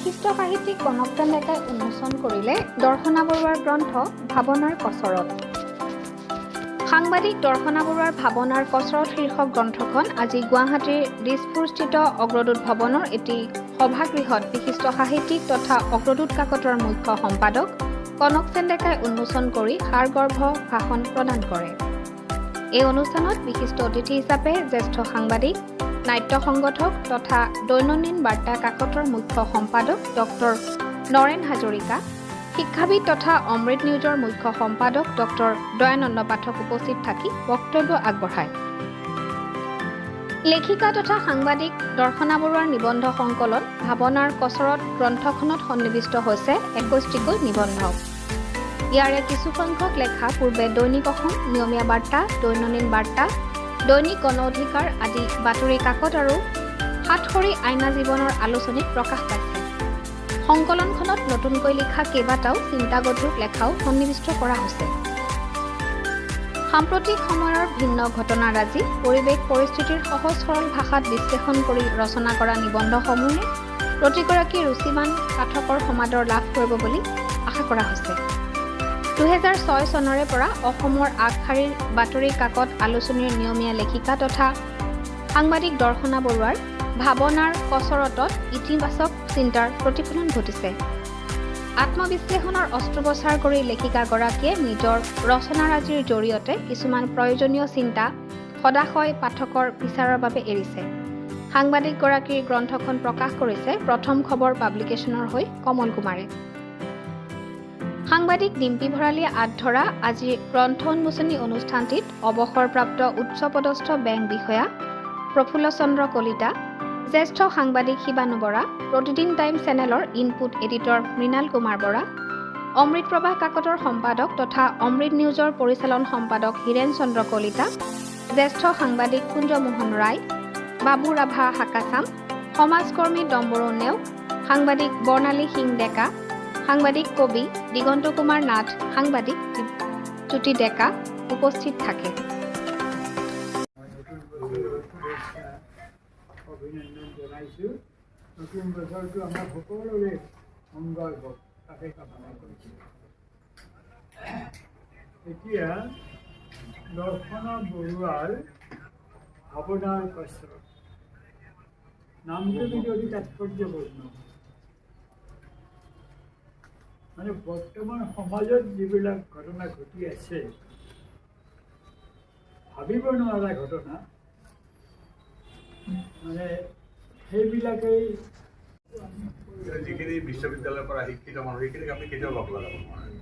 বিশিষ্ট সাহিত্যিক কনকপ্ৰাণ ডেকাই উন্মোচন কৰিলে দৰ্শনা বৰুৱাৰ গ্ৰন্থ ভাৱনাৰ কচৰত। সাংবাদিক দৰ্শনা বৰুৱাৰ ভাৱনাৰ কচৰত শীৰ্ষক গ্ৰন্থখন আজি গুৱাহাটীৰ দিছপুৰস্থিত অগ্ৰদূত ভৱনৰ এটি সভাগৃহত বিশিষ্ট সাহিত্যিক তথা অগ্ৰদূত কাকতৰ মুখ্য সম্পাদক কনকপ্ৰাণ ডেকাই উন্মোচন কৰি সাৰগৰ্ভ ভাষণ প্ৰদান কৰে। এই অনুষ্ঠানত বিশিষ্ট অতিথি হিচাপে জ্যেষ্ঠ সাংবাদিক নাট্য সংগঠক তথা দৈনন্দিন বাৰ্তা কাকতৰ মুখ্য সম্পাদক ডক্টৰ নৰেন হাজৰিকা, শিক্ষাবিদ তথা অমৃত নিউজৰ মুখ্য সম্পাদক ডক্টৰ দয়ানন্দ পাঠক উপস্থিত থাকি বক্তব্য আগবঢ়ায়। লেখিকা তথা সাংবাদিক দৰ্শনা বৰুৱাৰ নিবন্ধ সংকলন ভাৱনাৰ কচৰত গ্ৰন্থখনত সন্নিৱিষ্ট হৈছে 21টিকৈ নিবন্ধ। ইয়াৰে কিছুসংখ্যক লেখা পূৰ্বে দৈনিক অসম, নিয়মীয়া বাৰ্তা, দৈনন্দিন বাৰ্তা, দৈনিক গণ অধিকাৰ আদি বাতৰি কাকত আৰু সাতসৰী আইনা জীৱনৰ আলোচনীত প্ৰকাশ পাইছে। সংকলনখনত নতুনকৈ লিখা কেইবাটাও চিন্তাগধুৰ লেখাও সন্নিৱিষ্ট কৰা হৈছে। সাম্প্ৰতিক সময়ৰ ভিন্ন ঘটনাৰাজি, পৰিৱেশ পৰিস্থিতিৰ সহজ সৰল ভাষাত বিশ্লেষণ কৰি ৰচনা কৰা নিবন্ধসমূহে প্ৰতিগৰাকী ৰুচিবান পাঠকৰ সমাদৰ লাভ কৰিব বুলি আশা কৰা হৈছে। 2006 চনৰে পৰা অসমৰ আগশাৰীৰ বাতৰি কাকত আলোচনীৰ নিয়মীয়া লেখিকা তথা সাংবাদিক দৰ্শনা বৰুৱাৰ ভাৱনাৰ কচৰতত ইতিবাচক চিন্তাৰ প্ৰতিফলন ঘটিছে। আত্মবিশ্লেষণৰ অস্ত্ৰোপচাৰ কৰি লেখিকাগৰাকীয়ে নিজৰ ৰচনাৰাজিৰ জৰিয়তে কিছুমান প্ৰয়োজনীয় চিন্তা সদাশয় পাঠকৰ বিচাৰৰ বাবে এৰিছে। সাংবাদিকগৰাকীৰ গ্ৰন্থখন প্ৰকাশ কৰিছে প্ৰথম খবৰ পাব্লিকেশ্যনৰ হৈ কমল কুমাৰে। সাংবাদিক ডিম্পী ভৰালীয়ে আঁতধৰা আজিৰ গ্ৰন্থ উন্মোচনী অনুষ্ঠানটিত অৱসৰপ্ৰাপ্ত উচ্চপদস্থ বেংক বিষয়া প্ৰফুল্ল চন্দ্ৰ কলিতা, জ্যেষ্ঠ সাংবাদিক শিৱানু বৰা, প্ৰতিদিন টাইম চেনেলৰ ইনপুট এডিটৰ মৃণাল কুমাৰ বৰা, অমৃত প্ৰবাহ কাকতৰ সম্পাদক তথা অমৃত নিউজৰ পৰিচালন সম্পাদক হীৰেন চন্দ্ৰ কলিতা, জ্যেষ্ঠ সাংবাদিক কুঞ্জমোহন ৰায়, বাবু ৰাভা হাকাচাম, সমাজকৰ্মী ডম্বৰু নেওগ, সাংবাদিক বৰ্ণালী সিং ডেকা, সাংবাদিক কবি দিগন্ত কুমাৰ নাথ, সাংবাদিক জ্যোতি ডেকা উপস্থিত থাকে। অভিনন্দন জনাইছোঁ। নতুন বছৰটো আমাৰ সকলোৰে মংগল হওক তাকে কামনা কৰিছোঁ। এতিয়া দৰ্শনা বৰুৱাৰ ভাৱনাৰ কচৰত নামটো কিন্তু অতি তাৎপৰ্যপূৰ্ণ। মানে বৰ্তমান সমাজত যিবিলাক ঘটনা ঘটি আছে, ভাবিব নোৱাৰা ঘটনা, মানে সেইবিলাকেই যিখিনি বিশ্ববিদ্যালয়ৰ পৰা শিক্ষিত মানুহ সেইখিনিক আমি কেতিয়াও লগ লগাব নোৱাৰোঁ।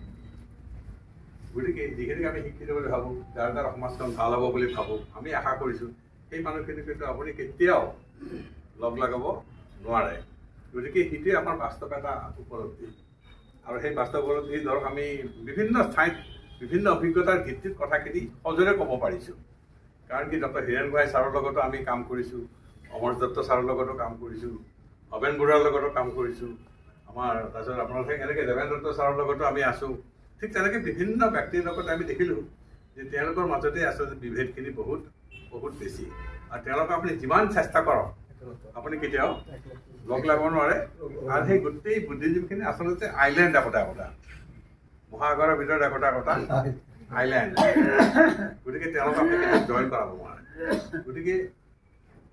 গতিকে যিখিনিক আমি শিক্ষিত বুলি ভাবোঁ, যাৰ দ্বাৰা সমাজখন ভাল হ'ব বুলি ভাবোঁ, আমি আশা কৰিছোঁ সেই মানুহখিনিক কিন্তু আপুনি কেতিয়াও লগ লগাব নোৱাৰে। গতিকে সেইটোৱে আমাৰ বাস্তৱ এটা উপলব্ধি। আৰু সেই বাস্তৱ উপলব্ধি ধৰক আমি বিভিন্ন ঠাইত বিভিন্ন অভিজ্ঞতাৰ ভিত্তিত কথাখিনি সজোৰে ক'ব পাৰিছোঁ। কাৰণ কি ডক্টৰ হীৰেণ গোহাঁই ছাৰৰ লগতো আমি কাম কৰিছোঁ, অমৰ দত্ত ছাৰৰ লগতো কাম কৰিছোঁ, ভৱেন বৰুৱাৰ লগতো কাম কৰিছোঁ, আমাৰ তাৰপিছত আপোনালোকে এনেকৈ দেৱেন দত্ত ছাৰৰ লগতো আমি আছোঁ। ঠিক তেনেকৈ বিভিন্ন ব্যক্তিৰ লগত আমি দেখিলোঁ যে তেওঁলোকৰ মাজতে আচলতে বিভেদখিনি বহুত বহুত বেছি। আৰু তেওঁলোকক আপুনি যিমান চেষ্টা কৰক আপুনি কেতিয়াও লগ লাগাব নোৱাৰে। আৰু সেই গোটেই বুদ্ধিজীৱীখিনি আচলতে আইলেণ্ড একোটা মহাসাগৰৰ ভিতৰত একোটা আইলেণ্ড। গতিকে তেওঁলোকক আপুনি কেতিয়াও জইন কৰাব নোৱাৰে। গতিকে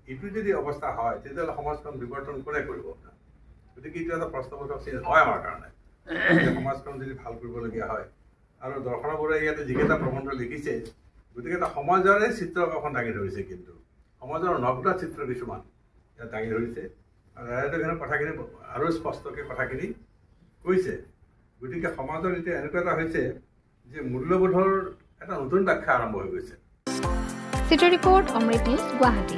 এইটো যদি অৱস্থা হয় তেতিয়াহ'লে সমাজখন বিৱৰ্তন কোনে কৰিব? গতিকে এইটো এটা প্ৰশ্নবোধক চিন হয় আমাৰ কাৰণে। সমাজখন যদি ভাল কৰিবলগীয়া হয়, আৰু দৰ্শনা বৰুৱাই ইয়াতে যিকেইটা প্ৰবন্ধ লিখিছে গতিকে এটা সমাজৰে চিত্ৰ এখন দাঙি ধৰিছে, কিন্তু সমাজৰ নগ্ন চিত্ৰ কিছুমান ইয়াত দাঙি ধৰিছে। আৰু ৰাইজৰ কথাখিনি আৰু স্পষ্টকৈ কথাখিনি কৈছে। গতিকে সমাজৰ এতিয়া এনেকুৱা এটা হৈছে যে মূল্যবোধৰ এটা নতুন ব্যাখ্যা আৰম্ভ হৈ গৈছে। চিটি ৰিপৰ্ট, অমৃত নিউজ, গুৱাহাটী।